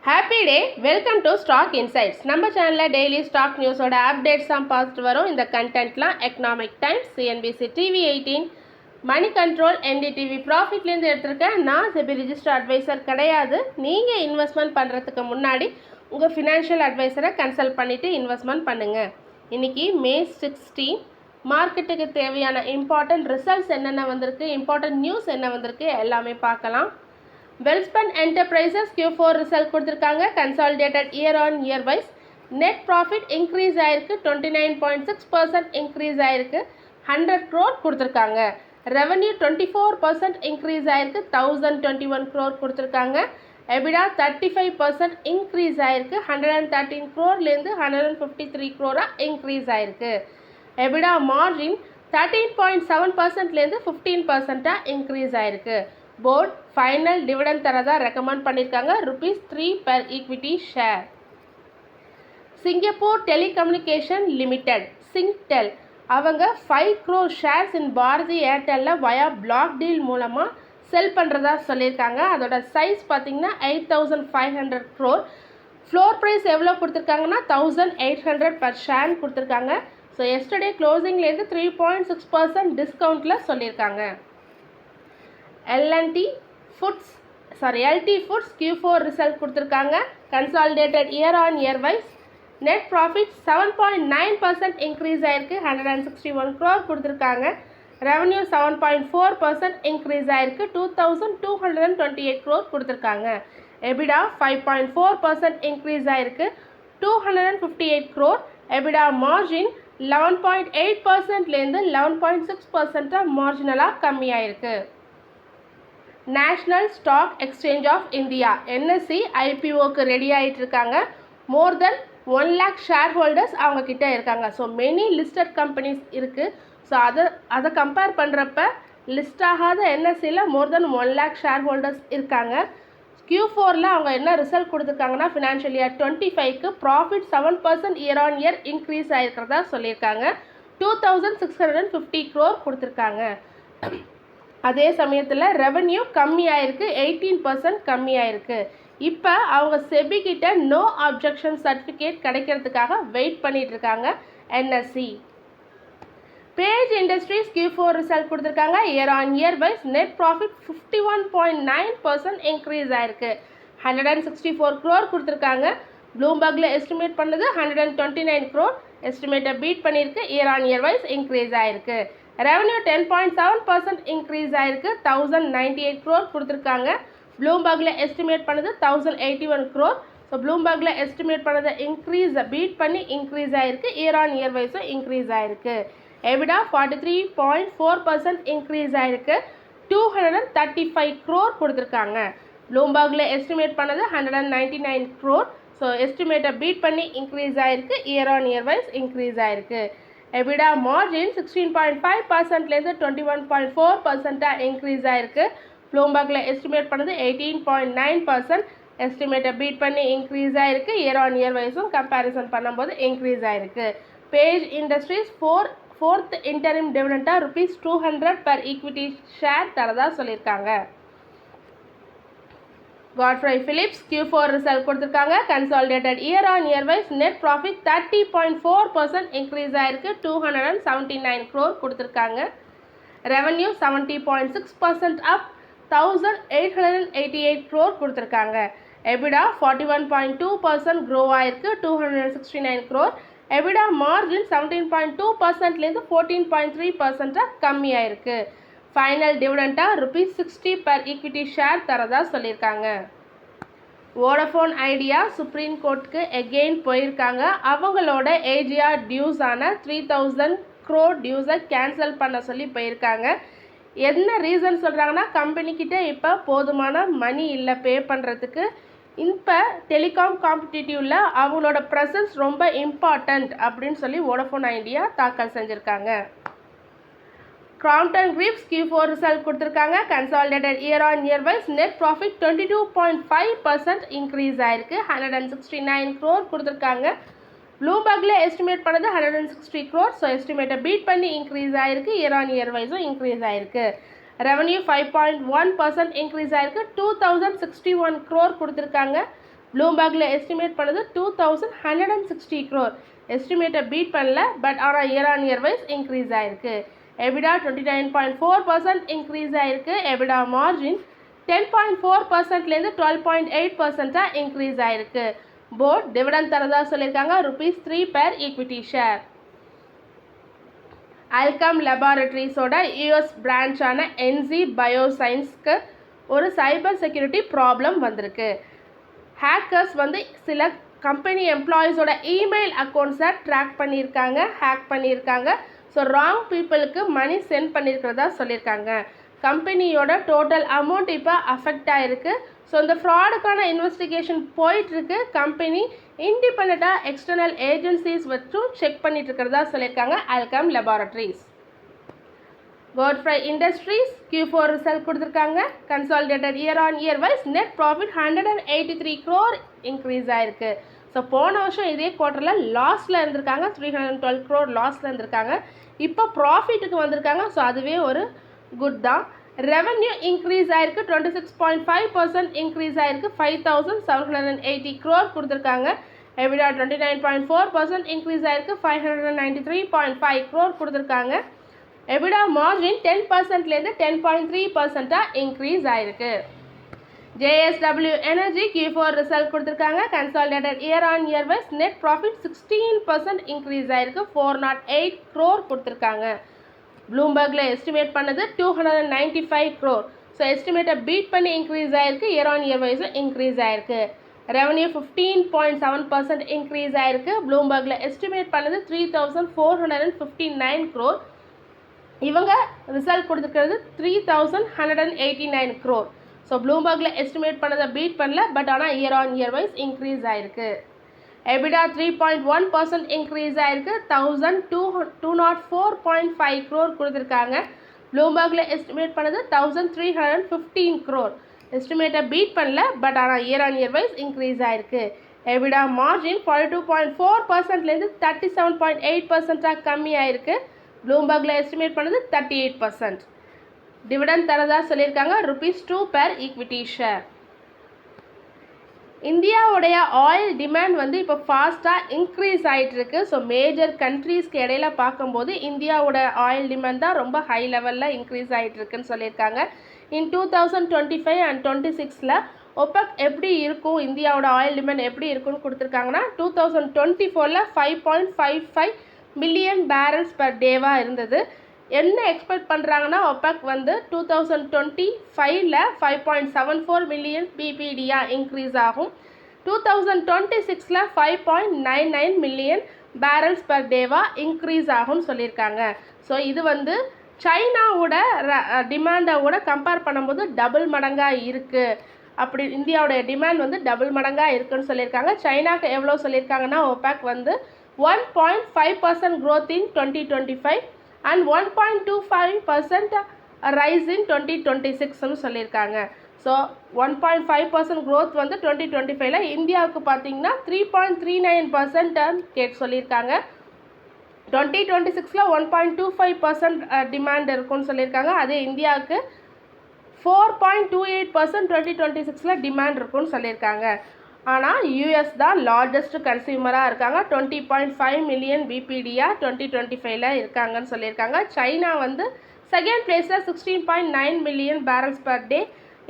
Happy day, welcome to stock insights. நம்ம சேனலில் daily stock நியூஸோட updates தான் பார்த்துட்டு வரும். இந்த கண்டென்ட்லாம் Economic Times, CNBC TV 18, Moneycontrol, NDTV ப்ராஃபிட்லேருந்து எடுத்திருக்கேன். நான் செபி ரிஜிஸ்டர் அட்வைசர் கிடையாது. நீங்கள் இன்வெஸ்ட்மெண்ட் பண்ணுறதுக்கு முன்னாடி உங்கள் ஃபினான்ஷியல் அட்வைசரை கன்சல்ட் பண்ணிவிட்டு இன்வெஸ்ட்மெண்ட் பண்ணுங்கள். இன்றைக்கி மே 16, மார்க்கெட்டுக்கு தேவையான இம்பார்ட்டன்ட் ரிசல்ட்ஸ் என்னென்ன வந்திருக்கு, இம்பார்ட்டன்ட் நியூஸ் என்ன வந்திருக்கு எல்லாமே பார்க்கலாம். Welspun Enterprises Q4 ரிசல்ட் கொடுத்துருக்காங்க. Consolidated year on year wise net profit increase ஆயிருக்கு, 29.6% இன்க்ரீஸ் ஆயிருக்கு, 100 crore கொடுத்துருக்காங்க. ரெவன்யூ 24% இன்க்ரீஸ் ஆயிருக்கு, 1021 crore கொடுத்துருக்காங்க. எபிடா 35% இன்க்ரீஸ் ஆயிருக்கு, 113 crore-லேருந்து 153 crore இன்க்ரீஸ் ஆயிருக்கு. எபிடா மார்ஜின் 13.7%-லேருந்து 15% இன்க்ரீஸ் ஆயிருக்கு. போர்ட் ஃபைனல் டிவிடெண்ட் தரதா ரெக்கமெண்ட் பண்ணியிருக்காங்க, ₹3 per equity share. Singapore telecommunication limited Singtel அவங்க 5 crore ஷேர்ஸ் இன் பாரதி ஏர்டெல்லில் வயா பிளாக் டீல் மூலமாக செல் பண்ணுறதா சொல்லியிருக்காங்க. அதோட சைஸ் பார்த்திங்கன்னா 8500 crore. ஃப்ளோர் ப்ரைஸ் எவ்வளோ கொடுத்துருக்காங்கன்னா 1800 per ஷேர் கொடுத்துருக்காங்க. ஸோ எஸ்டர்டே க்ளோசிங்லேருந்து 3.6% டிஸ்கவுண்ட்டில் சொல்லியிருக்காங்க. LT Foods Q4 ரிசல்ட் கொடுத்துருக்காங்க. Consolidated year on year wise net profit 7.9% increase ஆயிருக்கு, 161 crore கொடுத்துருக்காங்க. ரெவன்யூ 7.4% இன்க்ரீஸ் ஆயிருக்கு, 2228 crore கொடுத்துருக்காங்க. எபிடா 5.4% இன்க்ரீஸ் ஆயிருக்கு, 258 crore. எபிடா மார்ஜின் 11.8%-லேருந்து 11.6% மார்ஜினலாக கம்மியாயிருக்கு. National stock exchange of India NSE IPOக்கு ரெடி ஆகிட்டு இருக்காங்க. More than 1 lakh share holders அவங்கக்கிட்ட இருக்காங்க. ஸோ மெனி லிஸ்டட் கம்பெனிஸ் இருக்குது. ஸோ அதை கம்பேர் பண்ணுறப்ப லிஸ்ட் ஆகாத NSEயில் more than 1 lakh share holders இருக்காங்க. Q4ல் அவங்க என்ன ரிசல்ட் கொடுத்துருக்காங்கன்னா ஃபினான்ஷியல் இயர் 25க்கு profit 7% year on year increase ஆகிருக்கிறதா சொல்லியிருக்காங்க. 2650 crore கொடுத்துருக்காங்க. அதே சமயத்தில் ரெவன்யூ கம்மியாயிருக்கு, 18% கம்மியாயிருக்கு. இப்போ அவங்க செபிக்கிட்ட நோ அப்ஜெக்ஷன் சர்டிஃபிகேட் கிடைக்கிறதுக்காக வெயிட் பண்ணிகிட்ருக்காங்க NSE. Page Industries Q4 result கொடுத்துருக்காங்க. Year on year wise net profit 51.9% increase ஆயிருக்கு, 164 crore கொடுத்துருக்காங்க. ப்ளூம்பர்கில் எஸ்டிமேட் பண்ணது 129 crore. எஸ்டிமேட்டை பீட் பண்ணியிருக்கு, year on year wise increase ஆயிருக்கு. ரெவன்யூ 10.7% இன்க்ரீஸ் ஆயிருக்கு, 1098 crore கொடுத்துருக்காங்க. ப்ளூம்பர்கில் எஸ்டிமேட் பண்ணது 1081 crore. ஸோ ப்ளூம்பர்கில் எஸ்டிமேட் பண்ணதை பீட் பண்ணி இன்க்ரீஸ் ஆயிருக்கு, இயர் ஆன் இயர் வைஸும் இன்க்ரீஸ் ஆயிருக்கு. எபிடா 43.4% இன்க்ரீஸ் ஆயிருக்கு, 235 crore கொடுத்துருக்காங்க. ப்ளூம்பர்கில் எஸ்டிமேட் பண்ணது 199 crore. ஸோ எஸ்டிமேட்டை பீட் பண்ணி இன்க்ரீஸ் ஆயிருக்கு, year on year wise increase ஆயிருக்கு. எபிடா மார்ஜின் 16.5%-லேருந்து 21.4% இன்க்ரீஸ் ஆயிருக்கு. ப்ளூம்பர்கில் எஸ்டிமேட் பண்ணது 18.9%. எஸ்டிமேட்டை பீட் பண்ணி இன்க்ரீஸ் ஆயிருக்கு, இயர் ஆன் இயர் வைஸும் கம்பேரிசன் பண்ணும்போது இன்க்ரீஸ் ஆயிருக்கு. பேஜ் இண்டஸ்ட்ரீஸ் ஃபோர்த் இன்டரிம் டிவிடெண்டாக ₹200 per equity ஷேர் தரதா சொல்லியிருக்காங்க. Godfrey Philips Q4 ரிசல்ட் கொடுத்துருக்காங்க. Consolidated year on year wise net profit 30.4% increase ஆயிருக்கு, 279 crore கொடுத்துருக்காங்க. ரெவன்யூ 70.6% அப், 1888 crore கொடுத்துருக்காங்க. எபிடா 41.2% க்ரோ ஆயிருக்கு, 269 crore. எபிடா மார்ஜின் 17.2%-லேருந்து 14.3% கம்மியாயிருக்கு. ஃபைனல் டிவிடெண்டாக ₹60 per equity ஷேர் தரதா சொல்லியிருக்காங்க. வோடஃபோன் ஐடியா சுப்ரீம் கோர்ட்டுக்கு எகெயின் போயிருக்காங்க. அவங்களோட ஏஜிஆர் டியூஸான 3000 crore டியூஸை கேன்சல் பண்ண சொல்லி போயிருக்காங்க. என்ன ரீசன் சொல்கிறாங்கன்னா கம்பெனிக்கிட்ட இப்போ போதுமான மணி இல்லை பே பண்ணுறதுக்கு. இப்போ டெலிகாம் காம்படிட்டிவில் அவங்களோட ப்ரெசன்ஸ் ரொம்ப இம்பார்ட்டண்ட் அப்படின்னு சொல்லி வோடஃபோன் ஐடியா தாக்கல் செஞ்சுருக்காங்க. கிராம்ப்டன் கிரீவ்ஸ் Q4 ரிசல்ட் கொடுத்துருக்காங்க. Consolidated year on year wise net profit 22.5% increase ஆயிருக்கு, 169 crore கொடுத்துருக்காங்க. ப்ளூம்பர்கில் எஸ்டிமேட் பண்ணது 160 crore. ஸோ எஸ்டிமேட்டை பீட் பண்ணி இன்க்ரீஸ் ஆயிருக்கு, இயர் ஆன் இயர் வைஸும் இன்க்ரீஸ் ஆயிருக்கு. ரெவன்யூ 5.1% இன்க்ரீஸ் ஆயிருக்கு, 2061 crore கொடுத்துருக்காங்க. ப்ளூம்பர்கில் எஸ்டிமேட் பண்ணது 2160 crore. எஸ்டிமேட்டை பீட் பண்ணல, பட் ஆனால் year on year wise increase ஆகிருக்கு. எபிடா 29.4% இன்க்ரீஸ் ஆகிருக்கு. எபிடா மார்ஜின் 10.4%லேருந்து 12.8% இன்க்ரீஸ் ஆகிருக்கு. போர்ட் டிவிடெண்ட் தரதா சொல்லியிருக்காங்க, ₹3 per equity ஷேர். அல்கம் லெபார்டரிஸோட யூஎஸ் பிரான்ச்சான என்ஜி பயோசைன்ஸ்க்கு ஒரு சைபர் செக்யூரிட்டி ப்ராப்ளம் வந்திருக்கு. ஹேக்கர்ஸ் வந்து சில கம்பெனி எம்ப்ளாயீஸோட இமெயில் அக்கௌண்ட்ஸை ஹேக் பண்ணியிருக்காங்க. ஸோ ராங் பீப்புளுக்கு மணி சென்ட் பண்ணியிருக்கிறதா சொல்லியிருக்காங்க. கம்பெனியோட டோட்டல் அமௌண்ட் இப்போ அஃபெக்ட் ஆகிருக்கு. ஸோ இந்த ஃப்ராடுக்கான இன்வெஸ்டிகேஷன் போயிட்டுருக்கு. கம்பெனி இண்டிபெண்ட்டாக எக்ஸ்டர்னல் ஏஜென்சிஸ் வச்சும் செக் பண்ணிட்டு இருக்கிறதா சொல்லியிருக்காங்க Alkem laboratories. Godfrey industries Q4 result கொடுத்துருக்காங்க. Consolidated year on year wise net profit 183 crore increase ஆகிருக்கு. ஸோ போன வருஷம் இதே குவார்ட்டரில் லாஸில் இருந்திருக்காங்க, 312 crore லாஸில் இருந்திருக்காங்க. இப்போ ப்ராஃபிட்டுக்கு வந்திருக்காங்க. ஸோ அதுவே ஒரு குட் தான். ரெவன்யூ இன்க்ரீஸ் ஆகிருக்கு, 26.5% இன்க்ரீஸ் ஆகிருக்கு, 5780 crore கொடுத்துருக்காங்க. எபிடா 29.4% இன்க்ரீஸ் ஆகிருக்கு, 593.5 crore கொடுத்துருக்காங்க. எபிடா மார்ஜின் 10%லேருந்து 10.3% இன்க்ரீஸ் ஆகிருக்கு. JSW எனர்ஜி Q4 ரிசல்ட் கொடுத்துருக்காங்க. Consolidated year on year wise net profit 16% increase ஆகிருக்கு, 408 crore கொடுத்துருக்காங்க. ப்ளூம்பர்கில் எஸ்டிமேட் பண்ணது 295 crore. ஸோ எஸ்டிமேட்டை பீட் பண்ணி இன்க்ரீஸ் ஆகிருக்கு, இயர் ஆன் இயர் வைஸும் இன்க்ரீஸ் ஆகிருக்கு. ரெவன்யூ 15.7% இன்க்ரீஸ் ஆகிருக்கு. ப்ளூம்பர்கில் எஸ்டிமேட் பண்ணது 3459 crore. இவங்க ரிசல்ட் கொடுத்துருக்கிறது 3189 crore. ஸோ ப்ளூம்பர்கில் எஸ்டிமேட் பண்ணதை பீட் பண்ணல, பட் ஆனால் year on year wise increase ஆகிருக்கு. எபிடா 3.1% இன்க்ரீஸ் ஆகிருக்கு, 1204.5 crore கொடுத்துருக்காங்க. ப்ளூம்பர்கில் எஸ்டிமேட் பண்ணது 1315 crore. எஸ்டிமேட்டை பீட் பண்ணல, பட் ஆனால் year on year wise increase ஆகிருக்கு. எபிடா மார்ஜின் 42.4%லேருந்து 37.8% கம்மி ஆகிருக்கு. ப்ளூம்பர்கில் எஸ்டிமேட் பண்ணது 38%. டிவிடெண்ட் தரதா சொல்லியிருக்காங்க, ₹2 per equity ஷேர். இந்தியாவுடைய ஆயில் டிமாண்ட் வந்து இப்போ ஃபாஸ்ட்டாக இன்க்ரீஸ் ஆகிட்டுருக்கு. ஸோ மேஜர் கண்ட்ரீஸ்க்கு இடையில பார்க்கும்போது இந்தியாவோட ஆயில் டிமாண்ட் தான் ரொம்ப ஹை லெவலில் இன்க்ரீஸ் ஆகிட்டுருக்குன்னு சொல்லியிருக்காங்க. இன் 2025 and 26ல் ஒபெக் எப்படி இருக்கும், இந்தியாவோட ஆயில் டிமாண்ட் எப்படி இருக்குன்னு கொடுத்துருக்காங்கன்னா 2024ல் 5.55 மில்லியன் பேரல்ஸ் பர் டேவாக இருந்தது. என்ன எக்ஸ்பெக்ட் பண்ணுறாங்கன்னா ஒபெக் வந்து 2025ல் 5.74 மில்லியன் பிபிடியாக இன்க்ரீஸ் ஆகும். 2026ல் 5.99 மில்லியன் பேரல்ஸ் பர் டேவாக இன்க்ரீஸ் ஆகும்னு சொல்லியிருக்காங்க. ஸோ இது வந்து சைனாவோட டிமாண்டோட கம்பேர் பண்ணும்போது டபுள் மடங்காக இருக்குது. அப்படி இந்தியாவோட டிமாண்ட் வந்து டபுள் மடங்காக இருக்குன்னு சொல்லியிருக்காங்க. சைனாவுக்கு எவ்வளோ சொல்லியிருக்காங்கன்னா ஒபெக் வந்து 1.5% growth in 2025 and 1.25% ரைஸ் இன் 2026ன்னு சொல்லியிருக்காங்க. ஸோ 1.5% growth வந்து 2025ல் இந்தியாவுக்கு பார்த்தீங்கன்னா 3.39% சொல்லியிருக்காங்க. 2026ல் 1.25% டிமாண்ட் இருக்குன்னு சொல்லியிருக்காங்க. அதே இந்தியாவுக்கு 4.28% 2026ல் டிமாண்ட் இருக்குன்னு சொல்லியிருக்காங்க. ஆனால் யூஎஸ் தான் லார்ஜஸ்ட் கன்சியூமராக இருக்காங்க, 20.5 மில்லியன் பிபிடியாக 2025ல் இருக்காங்கன்னு சொல்லியிருக்காங்க. சைனா வந்து செகண்ட் பிளேஸில் 16.9 மில்லியன் பேரல்ஸ் பர் டே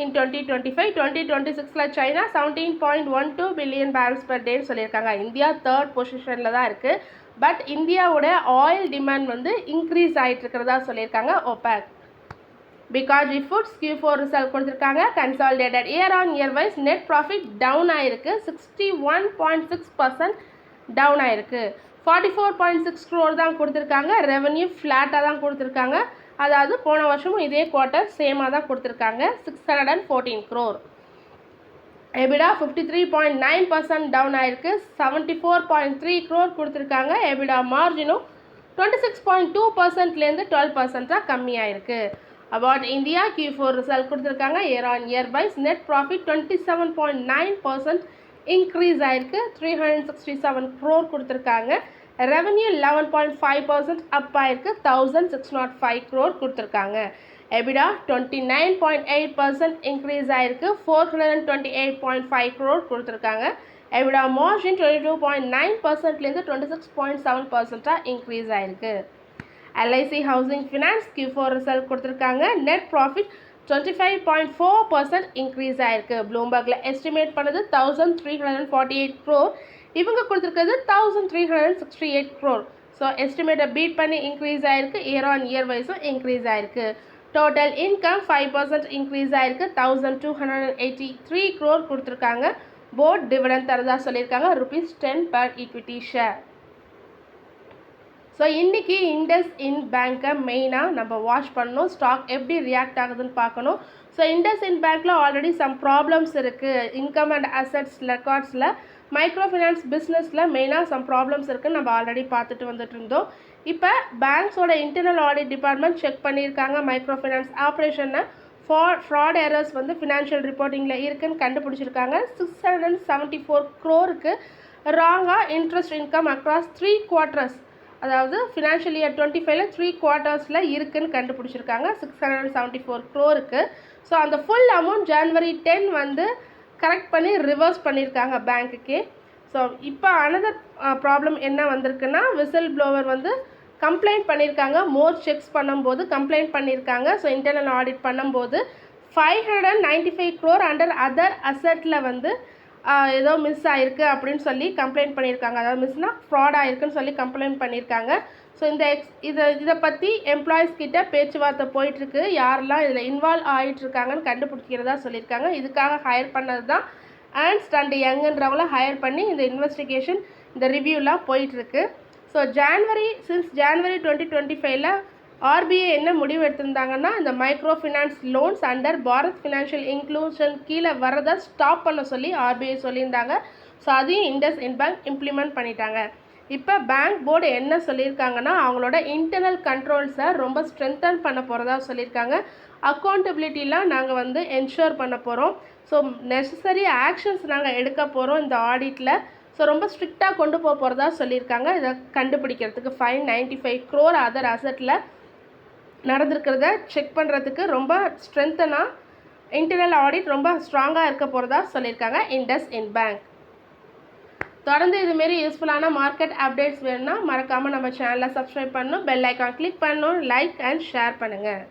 இன் 2025. 2026ல் சைனா 17.12 பில்லியன் பேரல்ஸ் பர் டேன்னு சொல்லியிருக்காங்க. இந்தியா தேர்ட் பொசிஷனில் தான் இருக்குது. பட் இந்தியாவோட ஆயில் டிமாண்ட் வந்து இன்க்ரீஸ் ஆகிட்டு இருக்கிறதா சொல்லியிருக்காங்க OPEC. Bikaji Foods Q4 result கொடுத்துருக்காங்க. Consolidated year on year wise net profit down ஆகிருக்கு, 61.6% டவுன் ஆகிருக்கு. 44.6 crore தான் கொடுத்துருக்காங்க. ரெவன்யூ ஃப்ளாட்டாக தான் கொடுத்துருக்காங்க. அதாவது போன வருஷமும் இதே குவார்ட்டர் சேமாக தான் கொடுத்துருக்காங்க, 614 crore. எபிடா 53.9% டவுன் ஆகிருக்கு, 74.3 crore கொடுத்துருக்காங்க. எபிடா மார்ஜினும் 26.2%லேருந்து 12% கம்மியாயிருக்கு. அபவுட் இந்தியா Q4 ரிசல்ட் கொடுத்துருக்காங்க. Year on year wise net profit 27.9% increase ஆகிருக்கு, 367 crore கொடுத்துருக்காங்க. ரெவன்யூ 11.5% அப் ஆகிருக்கு, 1605 crore கொடுத்துருக்காங்க. EBITDA 29.8% இன்க்ரீஸ் ஆயிருக்கு, 428.5 crore கொடுத்துருக்காங்க. EBITDA மார்ஜின் 22.9%லேருந்து 26.7% இன்க்ரீஸ் ஆயிருக்கு. LIC housing finance Q4 result கொடுத்துருக்காங்க. நெட் ப்ராஃபிட் 25.4% இன்க்ரீஸ் ஆயிருக்கு. ப்ளூம்பர்கில் எஸ்டிமேட் பண்ணது 1348 crore, இவங்க கொடுத்துருக்கிறது 1368 crore. ஸோ எஸ்டிமேட்டை பீட் பண்ணி இன்க்ரீஸ் ஆயிருக்கு. இயர் ஆன் இயர் வைஸும் இன்க்ரீஸ் ஆயிருக்கு. டோட்டல் இன்கம் 5% இன்க்ரீஸ் ஆயிருக்கு. 1283 crore கொடுத்துருக்காங்க. போர்ட் டிவிடெண்ட் தரதா சொல்லியிருக்காங்க, ₹10 per equity ஷேர். ஸோ இன்றைக்கி இண்டஸ் இன் பேங்க்கை மெயினாக நம்ம வாட்ச் பண்ணணும். ஸ்டாக் எப்படி ரியாக்ட் ஆகுதுன்னு பார்க்கணும். ஸோ இண்டஸ் இன் பேங்க்கில் ஆல்ரெடி சம் ப்ராப்ளம்ஸ் இருக்குது. இன்கம் அண்ட் அசட்ஸ் ரெக்கார்ட்ஸில் மைக்ரோ ஃபினான்ஸ் பிஸ்னஸில் மெயினாக சம் ப்ராப்ளம்ஸ் இருக்குதுன்னு நம்ம ஆல்ரெடி பார்த்துட்டு வந்துட்டு இருந்தோம். இப்போ பேங்க்ஸோட இன்டர்னல் ஆடிட் டிபார்ட்மெண்ட் செக் பண்ணியிருக்காங்க. மைக்ரோ ஃபினான்ஸ் ஆப்ரேஷனை ஃப்ராட் எரர்ஸ் வந்து ஃபினான்ஷியல் ரிப்போர்ட்டிங்கில் இருக்குதுன்னு கண்டுபிடிச்சிருக்காங்க. 674 crore ராங்காக இன்ட்ரெஸ்ட் இன்கம் அக்ராஸ் 3 quarters, அதாவது ஃபினான்ஷியல் இயர் 25ல் 3 quartersல இருக்குதுன்னு கண்டுபிடிச்சிருக்காங்க. 674 crore. ஸோ அந்த ஃபுல் அமௌண்ட் January 10 வந்து கரெக்ட் பண்ணி ரிவர்ஸ் பண்ணியிருக்காங்க பேங்க்குக்கே. ஸோ இப்போ அனதர் ப்ராப்ளம் என்ன வந்திருக்குன்னா, விசில் ப்ளோவர் வந்து கம்ப்ளைண்ட் பண்ணியிருக்காங்க. மோர் செக்ஸ் பண்ணும்போது கம்ப்ளைண்ட் பண்ணியிருக்காங்க. ஸோ இன்டர்னல் ஆடிட் பண்ணும்போது 595 crore அண்டர் அதர் அசட்டில் வந்து ஏதோ மிஸ் ஆகிருக்கு அப்படின்னு சொல்லி கம்ப்ளைண்ட் பண்ணியிருக்காங்க. அதாவது மிஸ்னால் ஃப்ராட் ஆகிருக்குன்னு சொல்லி கம்ப்ளைண்ட் பண்ணியிருக்காங்க. ஸோ இதை பற்றி எம்ப்ளாயீஸ் கிட்ட பேச்சுவார்த்தை போயிட்டுருக்கு. யாரெல்லாம் இதில் இன்வால்வ் ஆகிட்டுருக்காங்கன்னு கண்டுபிடிக்கிறதா சொல்லியிருக்காங்க. இதுக்காக ஹையர் பண்ணது தான் ஏர்ன்ஸ்ட் அண்ட் யங்குன்றவங்கள ஹையர் பண்ணி இந்த இன்வெஸ்டிகேஷன், இந்த ரிவ்யூலாம் போயிட்டுருக்கு. ஸோ சின்ஸ் ஜான்வரி 2025ல் ஆர்பிஐ என்ன முடிவு எடுத்திருந்தாங்கன்னா, இந்த micro finance loans under Bharat financial inclusion கீழே வரதை ஸ்டாப் பண்ண சொல்லி ஆர்பிஐ சொல்லியிருந்தாங்க. ஸோ அதையும் இண்டஸ் இன் பேங்க் இம்ப்ளிமெண்ட் பண்ணிட்டாங்க. இப்போ பேங்க் போர்டு என்ன சொல்லியிருக்காங்கன்னா, அவங்களோட இன்டர்னல் கண்ட்ரோல்ஸை ரொம்ப ஸ்ட்ரென்தன் பண்ண போகிறதா சொல்லியிருக்காங்க. அக்கௌண்டபிலிட்டிலாம் நாங்கள் வந்து என்ஷூர் பண்ண போகிறோம். ஸோ நெசசரி ஆக்ஷன்ஸ் நாங்கள் எடுக்க போகிறோம் இந்த ஆடிட்டில். ஸோ ரொம்ப ஸ்ட்ரிக்டாக கொண்டு போகிறதா சொல்லியிருக்காங்க. இதை கண்டுபிடிக்கிறதுக்கு 595 crore அதர் அசட்டில் நடந்திருக்கிறத செக் பண்ணுறதுக்கு ரொம்ப ஸ்ட்ரென்த்தனாக இன்டர்னல் ஆடிட் ரொம்ப ஸ்ட்ராங்காக இருக்க போகிறதா சொல்லியிருக்காங்க இண்டஸ் இன் பேங்க். தொடர்ந்து இதுமாரி யூஸ்ஃபுல்லான மார்க்கெட் அப்டேட்ஸ் வேணும்னா மறக்காமல் நம்ம சேனலை சப்ஸ்கிரைப் பண்ணணும், பெல் ஐக்கான் கிளிக் பண்ணணும், லைக் அண்ட் ஷேர் பண்ணுங்கள்.